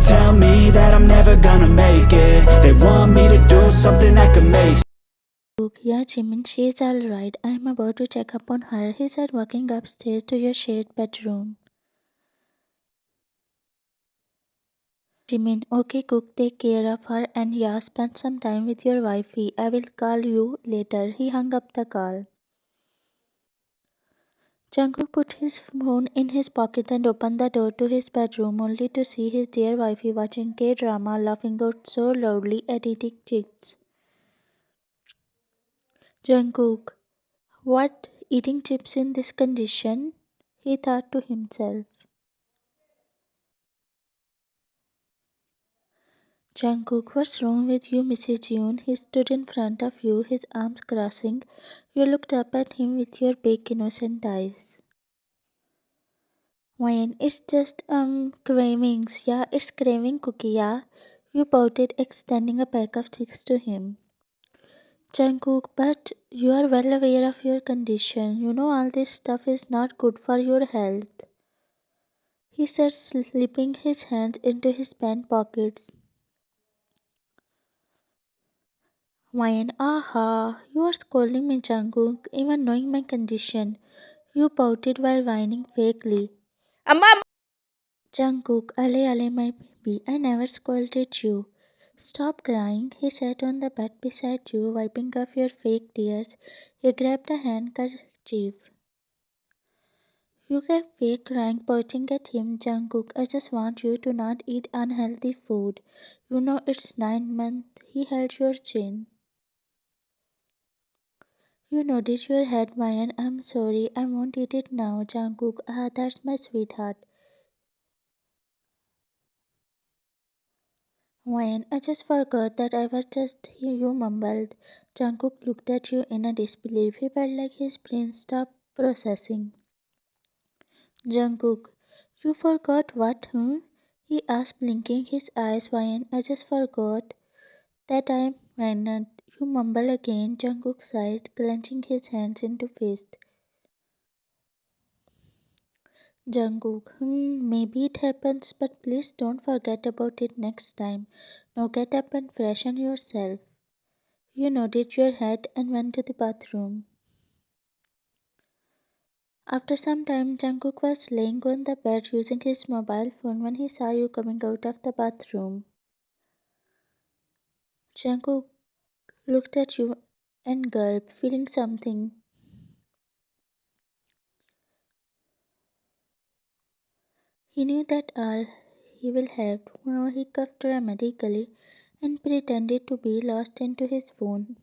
tell me that I'm never gonna make it. They want me to do something that could make Yeah, Jimin, she's alright. I'm about to check up on her, he said, walking upstairs to your shared bedroom. Jimin, okay, Cook, take care of her and yeah, spend some time with your wifey. I will call you later. He hung up the call. Jungkook put his phone in his pocket and opened the door to his bedroom only to see his dear wifey watching K-drama, laughing out so loudly at eating chips. Jungkook, what, eating chips in this condition? He thought to himself. Jungkook, what's wrong with you, Mrs. Jeon? He stood in front of you, his arms crossing. You looked up at him with your big innocent eyes. Wine, it's just cravings. Yeah, it's craving cookie, yeah. You pouted, extending a pack of chips to him. Jungkook, but you are well aware of your condition. You know all this stuff is not good for your health. He said, slipping his hands into his pant pockets. Wine, aha, you are scolding me, Jungkook, even knowing my condition. You pouted while whining fakely. Jungkook, ale ale, my baby, I never scolded you. Stop crying. He sat on the bed beside you, wiping off your fake tears. He grabbed a handkerchief. You kept fake crying, pointing at him. Jungkook, I just want you to not eat unhealthy food. You know it's 9 months. He held your chin. You nodded your head, Mayan. I'm sorry, I won't eat it now, Jungkook. Ah, that's my sweetheart. Mayan, I just forgot that I was just here, you mumbled. Jungkook looked at you in a disbelief. He felt like his brain stopped processing. Jungkook, you forgot what, huh? He asked, blinking his eyes. Mayan, I just forgot that I'm pregnant. You mumble again, Jungkook sighed, clenching his hands into fist. Jungkook, maybe it happens, but please don't forget about it next time. Now get up and freshen yourself. You nodded your head and went to the bathroom. After some time, Jungkook was laying on the bed using his mobile phone when he saw you coming out of the bathroom. Jungkook looked at you and gulped, feeling something. He knew that all he will have to know. He coughed dramatically and pretended to be lost into his phone.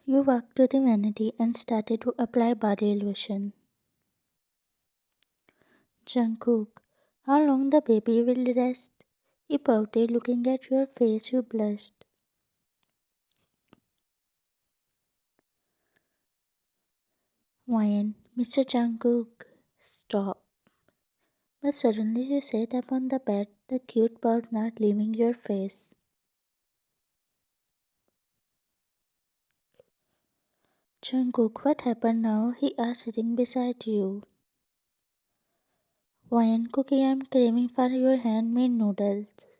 You walked to the vanity and started to apply body lotion. Jungkook, how long the baby will rest? He pouted, looking at your face. You blushed. Wine, Mr. Jungkook, stop. But suddenly you sat up on the bed, the cute pout not leaving your face. Jungkook, what happened now? He asked, sitting beside you. Wine, Cookie, I'm craving for your handmade noodles.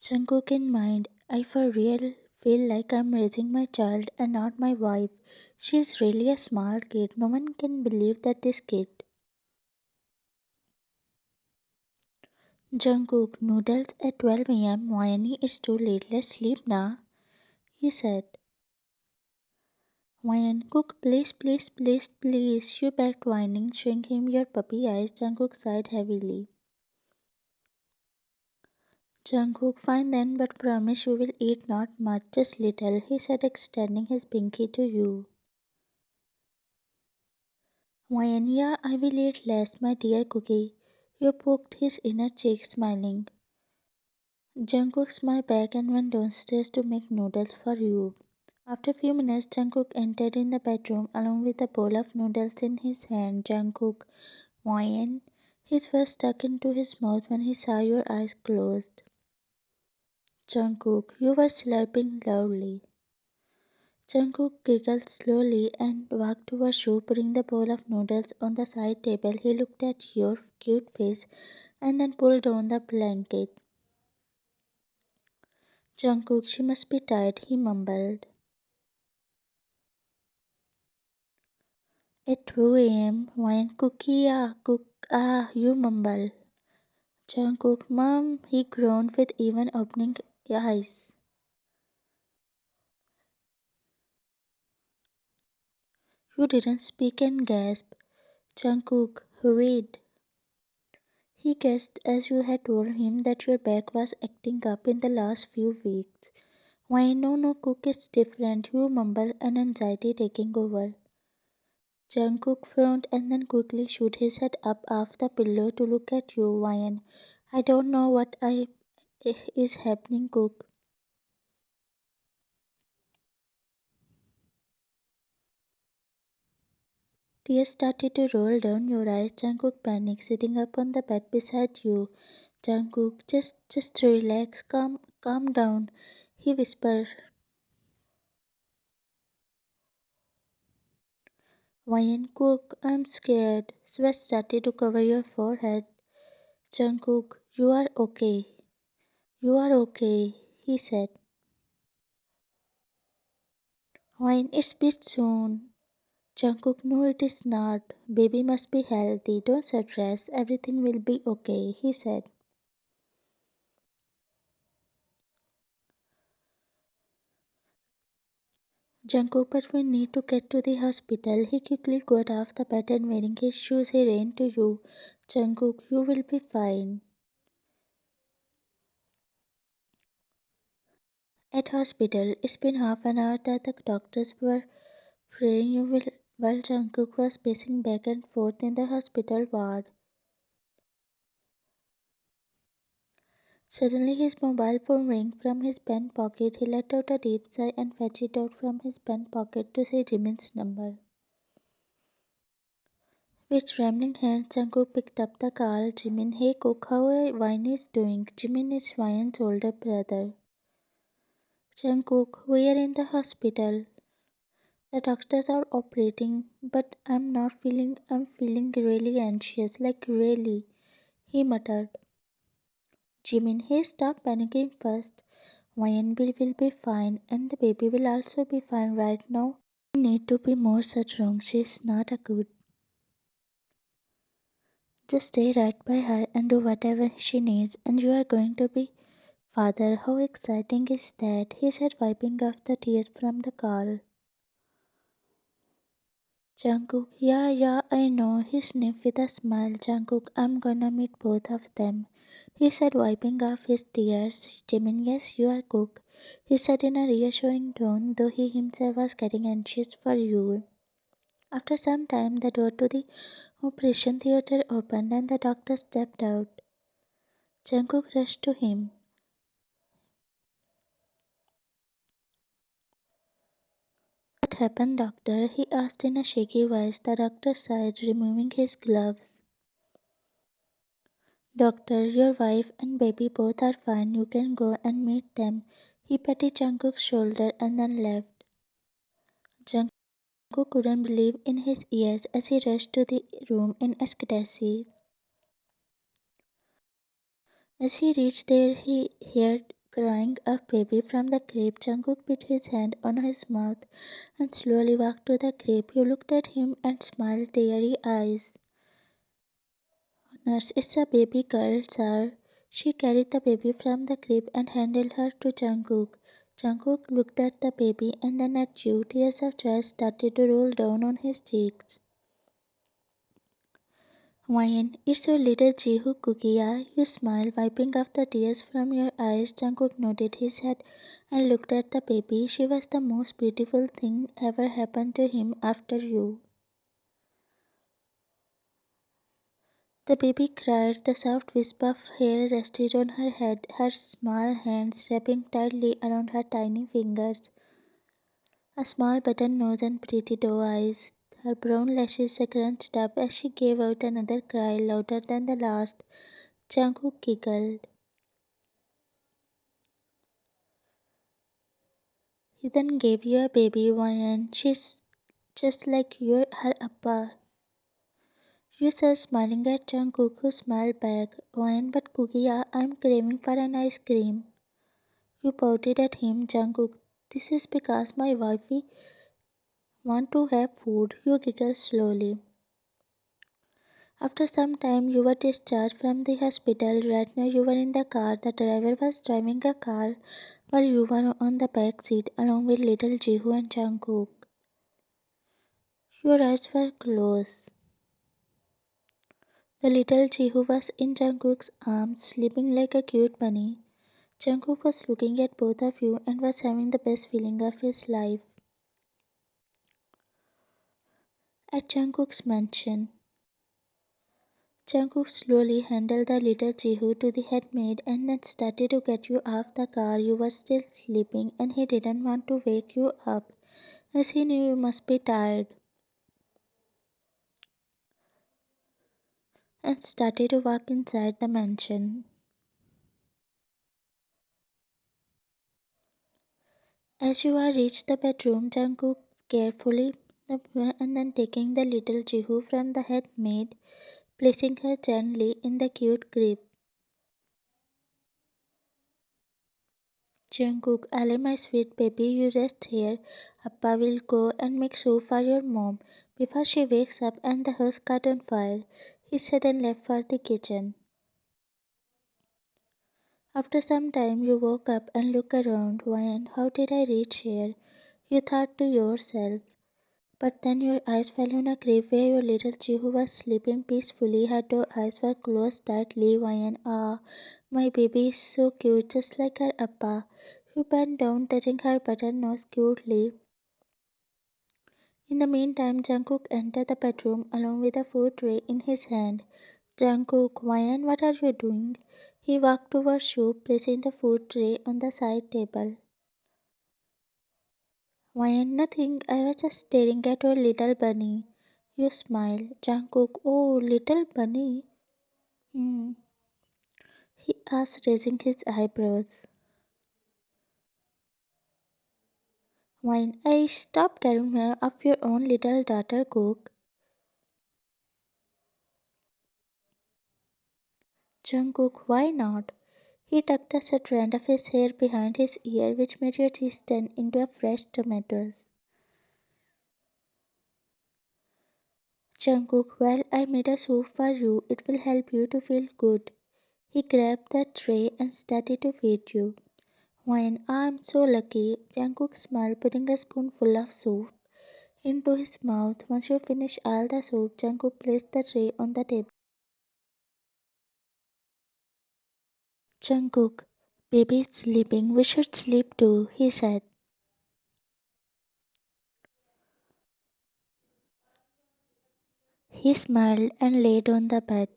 Jungkook in mind, I for real feel like I'm raising my child and not my wife. She's really a small kid. No one can believe that this kid. Jungkook, noodles at 12 a.m. Wayne, it's too late. Let's sleep now. He said. Wayne, Cook, please, please, please, please. You begged, whining, showing him your puppy eyes. Jungkook sighed heavily. Jungkook, fine then, but promise you will eat not much, just little, he said, extending his pinky to you. Wayne, yeah, I will eat less, my dear Cookie. You poked his inner cheek, smiling. Jungkook smiled back and went downstairs to make noodles for you. After a few minutes, Jungkook entered in the bedroom along with a bowl of noodles in his hand. Jungkook, Wayne, his words stuck into his mouth when he saw your eyes closed. Jungkook, you were slurping loudly. Jungkook giggled slowly and walked towards you, putting the bowl of noodles on the side table. He looked at your cute face and then pulled down the blanket. Jungkook, she must be tired, he mumbled. At 2 a.m., wine cookie cook you mumble. Jungkook, Mom, he groaned with even opening eyes. You didn't speak and gasp. Jungkook, wait. He guessed as you had told him that your back was acting up in the last few weeks. Why, no, no, Cook, it's different, you mumble, an anxiety taking over. Jungkook frowned and then quickly shoot his head up off the pillow to look at you, Ryan. I don't know what I is happening, Cook. Tears started to roll down your eyes. Jungkook panicked, sitting up on the bed beside you. Jungkook, just relax, calm down, he whispered. Ryan, Cook, I'm scared. Sweat started to cover your forehead. Jungkook, you are okay. You are okay, he said. Ryan, it's bit soon. Jungkook, no, it is not. Baby must be healthy. Don't stress. Everything will be okay, he said. Jungkook, but we need to get to the hospital. He quickly got off the bed and wearing his shoes, he ran to you. Jungkook, you will be fine. At hospital, it's been half an hour that the doctors were praying you will while Jungkook was pacing back and forth in the hospital ward. Suddenly his mobile phone rang from his pant pocket. He let out a deep sigh and fetched it out from his pant pocket to see Jimin's number. With trembling hands, Jungkook picked up the call. Jimin, hey Cook, how are Wine is doing? Jimin is Ryan's older brother. Jungkook, we are in the hospital. The doctors are operating, but I'm feeling really anxious, like really, he muttered. Jimin, hey, stop panicking first. Ryan will be fine, and the baby will also be fine right now. You need to be more strong. She's not a good. Just stay right by her and do whatever she needs, and you are going to be father. How exciting is that? He said, wiping off the tears from the call. Jungkook, yeah, I know. He sniffed with a smile. Jungkook, I'm gonna meet both of them. He said, wiping off his tears. Jimin, yes, you are Cook. He said in a reassuring tone, though he himself was getting anxious for you. After some time, the door to the operation theater opened and the doctor stepped out. Jungkook rushed to him. What happened, doctor? He asked in a shaky voice. The doctor sighed, removing his gloves. Doctor, your wife and baby both are fine. You can go and meet them. He patted Jungkook's shoulder and then left. Jungkook couldn't believe in his ears as he rushed to the room in ecstasy. As he reached there, he heard crying of baby from the crib. Jungkook put his hand on his mouth and slowly walked to the crib. He looked at him and smiled teary eyes. Nurse, it's a baby girl, sir. She carried the baby from the crib and handed her to Jungkook. Jungkook looked at the baby and then at you. Tears of joy started to roll down on his cheeks. Ryan, it's your little Jihu cookie, yeah? You smiled, wiping off the tears from your eyes. Jungkook nodded his head and looked at the baby. She was the most beautiful thing ever happened to him after you. The baby cried. The soft wisp of hair rested on her head, her small hands wrapping tightly around her tiny fingers. A small button nose and pretty doe eyes. Her brown lashes scrunched up as she gave out another cry louder than the last. Jungkook giggled. He then gave you a baby one and she's just like your her appa. You said smiling at Jungkook who smiled back. Wine but Cookie, I'm craving for an ice cream. You pouted at him, Jungkook. This is because my wifey want to have food. You giggled slowly. After some time, you were discharged from the hospital. Right now, you were in the car. The driver was driving a car while you were on the back seat along with little Jihu and Jungkook. Your eyes were closed. The little Jihu was in Jungkook's arms, sleeping like a cute bunny. Jungkook was looking at both of you and was having the best feeling of his life. At Jungkook's mansion, Jungkook slowly handed the little Jihu to the headmaid and then started to get you off the car. You were still sleeping and he didn't want to wake you up as he knew you must be tired and started to walk inside the mansion. As you are reached the bedroom, Jungkook carefully and then taking the little Jihu from the headmaid, placing her gently in the cute crib. Jungkook, Ali, my sweet baby, you rest here. Appa will go and make soup for your mom before she wakes up and the house caught on fire. He said and left for the kitchen. After some time, you woke up and looked around. Why and how did I reach here? You thought to yourself. But then your eyes fell on a crib where your little Chihu was sleeping peacefully. Her two eyes were closed tightly. Why and my baby is so cute, just like her appa. You bent down, touching her button nose cutely. In the meantime, Jungkook entered the bedroom along with a food tray in his hand. Jungkook, Ryan, what are you doing? He walked towards you, placing the food tray on the side table. Ryan, nothing. I was just staring at your little bunny. You smiled. Jungkook, oh, little bunny. Hmm. He asked, raising his eyebrows. Ryan, I stopped caring care of your own little daughter, Cook. Jungkook, why not? He tucked a strand of his hair behind his ear, which made your cheeks turn into a fresh tomatoes. Jungkook, well, I made a soup for you. It will help you to feel good. He grabbed the tray and started to feed you. Wine, I'm so lucky. Jungkook smiled, putting a spoonful of soup into his mouth. Once you finish all the soup, Jungkook placed the tray on the table. Jungkook, baby is sleeping. We should sleep too, he said. He smiled and laid on the bed.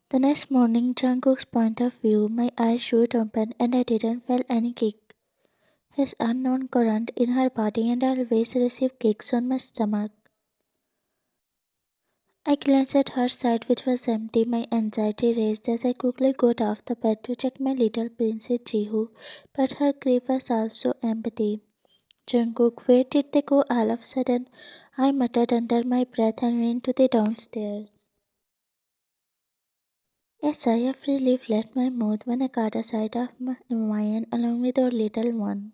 The next morning, Jungkook's point of view, my eyes shoot open and I didn't feel any kick. His unknown current in her body and I always receive kicks on my stomach. I glanced at her side which was empty. My anxiety raised as I quickly got off the bed to check my little princess Jihu, but her crib was also empty. Jungkook, where did they go all of a sudden? I muttered under my breath and ran to the downstairs. A sigh of relief left my mouth when I caught a sight of my Mayan along with our little one.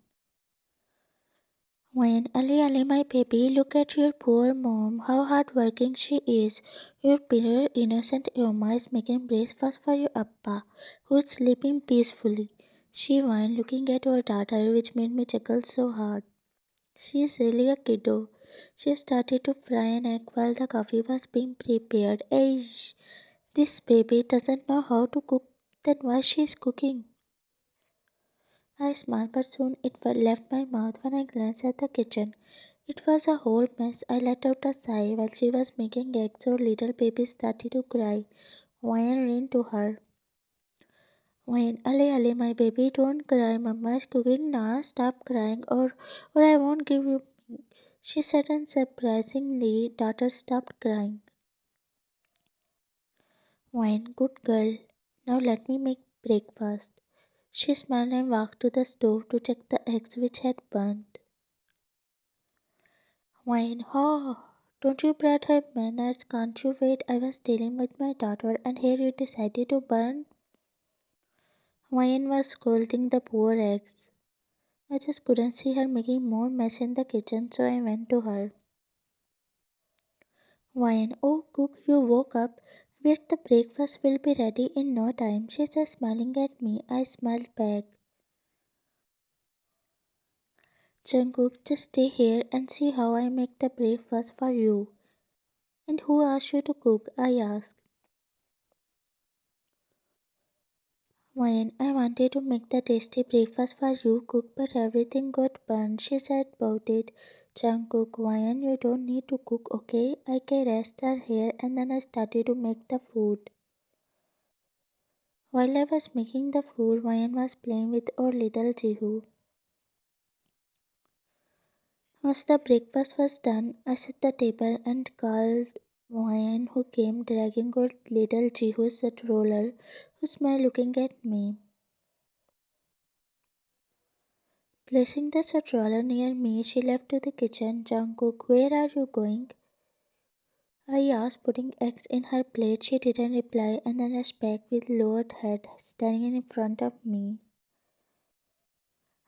When Ali Ali, my baby, look at your poor mom, how hardworking she is. Your pure innocent Yoma is making breakfast for your Appa, who's sleeping peacefully. She whined, looking at her daughter, which made me chuckle so hard. She is really a kiddo. She started to fry an egg while the coffee was being prepared. Aish, this baby doesn't know how to cook, then why she is cooking? I smiled, but soon it left my mouth when I glanced at the kitchen. It was a whole mess. I let out a sigh while she was making eggs. Our little baby started to cry. Wyan ran to her. Wyan, Ali, Ali, my baby, don't cry. Mama is cooking now. Stop crying, or I won't give you. She said, and surprisingly, daughter stopped crying. Wyan, good girl. Now let me make breakfast. She smiled and walked to the stove to check the eggs which had burnt. Wine, oh, don't you brought her manners? Can't you wait? I was dealing with my daughter and here you decided to burn? Wine was scolding the poor eggs. I just couldn't see her making more mess in the kitchen, so I went to her. Wine, oh, cook, you woke up. Wait, the breakfast will be ready in no time. She's just smiling at me. I smiled back. Jungkook, just stay here and see how I make the breakfast for you. And who asked you to cook? I asked. Wine, I wanted to make the tasty breakfast for you, cook, but everything got burned. She said about it. Jungkook, Wine, you don't need to cook, okay? I can rest her here and then I started to make the food. While I was making the food, Wine was playing with our little Jihu. Once the breakfast was done, I set the table and called Wine, who came dragging our little Jihu's stroller, who smiled looking at me. Placing the stroller near me, she left to the kitchen. Jungkook, where are you going? I asked, putting eggs in her plate. She didn't reply and then rushed back with lowered head, standing in front of me.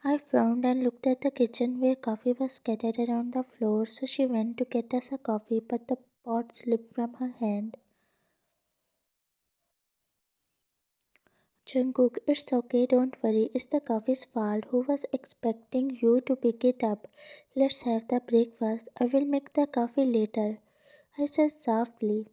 I frowned and looked at the kitchen where coffee was scattered around the floor, so she went to get us a coffee, but the pot slipped from her hand. Jungkook, it's okay, don't worry, it's the coffee's fault. Who was expecting you to pick it up? Let's have the breakfast. I will make the coffee later, I said softly.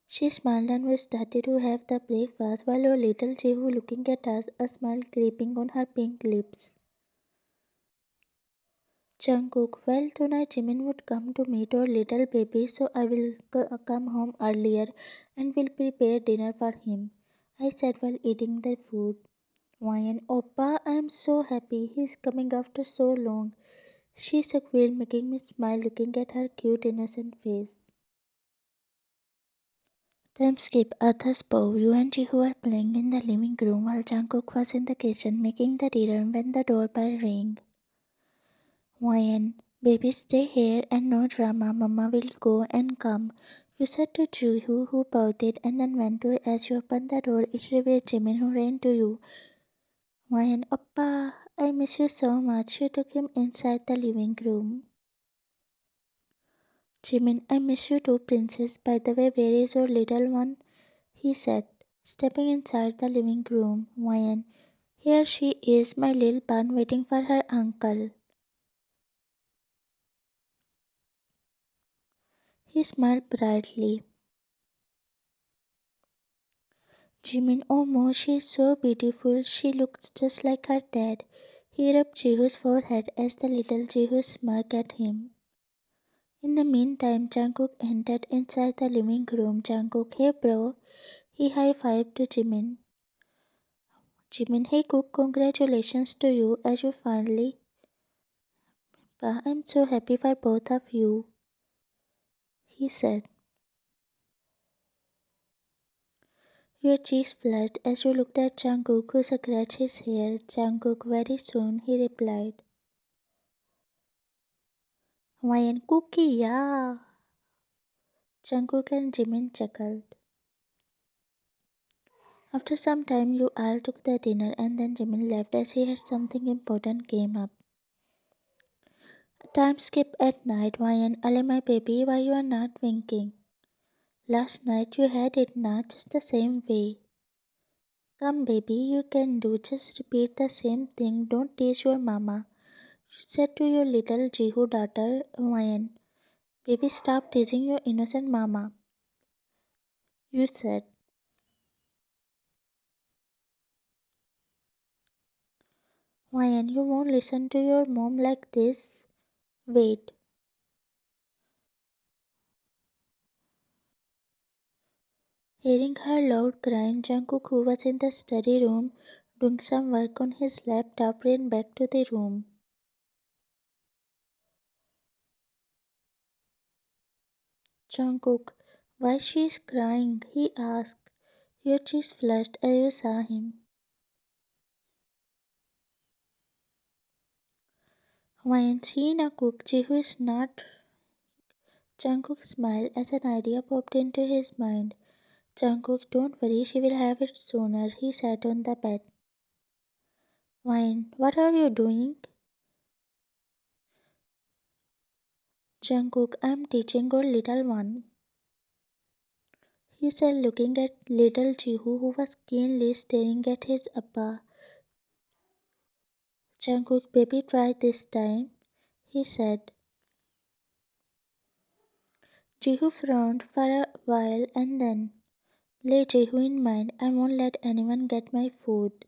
She smiled and we started to have the breakfast while our little Jehu looking at us, a smile creeping on her pink lips. Jungkook, well, tonight Jimin would come to meet our little baby, so I will come home earlier and will prepare dinner for him, I said while eating the food. Why, Oppa, I am so happy. He's coming after so long. She squealed, making me smile looking at her cute innocent face. Time skip. Others bow. You and Jihu are playing in the living room while Jungkook was in the kitchen making the dinner when the doorbell rang. Wyan, baby, stay here and no drama. Mama will go and come. You said to Jihu, who pouted and then went to as you opened the door. It revealed Jimin, who ran to you. Wyan, Oppa, I miss you so much. You took him inside the living room. Jimin, I miss you too, princess. By the way, where is your little one? He said, stepping inside the living room. Wyan, here she is, my little bun, waiting for her uncle. He smiled brightly. Jimin, oh Mo, she is so beautiful. She looks just like her dad. He rubbed Jihu's forehead as the little Jihu smirked at him. In the meantime, Jungkook entered inside the living room. Jungkook, hey bro. He high-fived to Jimin. Jimin, hey Cook, congratulations to you as you finally. Pa, I'm so happy for both of you, he said. Your cheeks flushed as you looked at Jungkook, who scratched his hair. Jungkook, very soon, he replied. Hawaiian cookie, yeah. Jungkook and Jimin chuckled. After some time, you all took the dinner and then Jimin left as he had something important came up. Time skip at night. Hawaiian, Ale my baby, why you are not winking? Last night you had it not just the same way. Come baby, you can do. Just repeat the same thing. Don't tease your mama. You said to your little Jihu daughter, Hawaiian. Baby, stop teasing your innocent mama. You said. Hawaiian, you won't listen to your mom like this. Wait. Hearing her loud crying, Jungkook, who was in the study room doing some work on his laptop, ran back to the room. Jungkook, Why she is crying? He asked. Your cheeks flushed as you saw him. When Sheena cooked, Jihu is not. Jungkook smiled as an idea popped into his mind. Jungkook, don't worry, she will have it sooner. He sat on the bed. Wine, what are you doing? Jungkook, I'm teaching our little one. He said, looking at little Jihu, who was keenly staring at his Appa. Jungkook, baby, try this time, he said. Jihu frowned for a while and then, lay Jihu in mind, I won't let anyone get my food.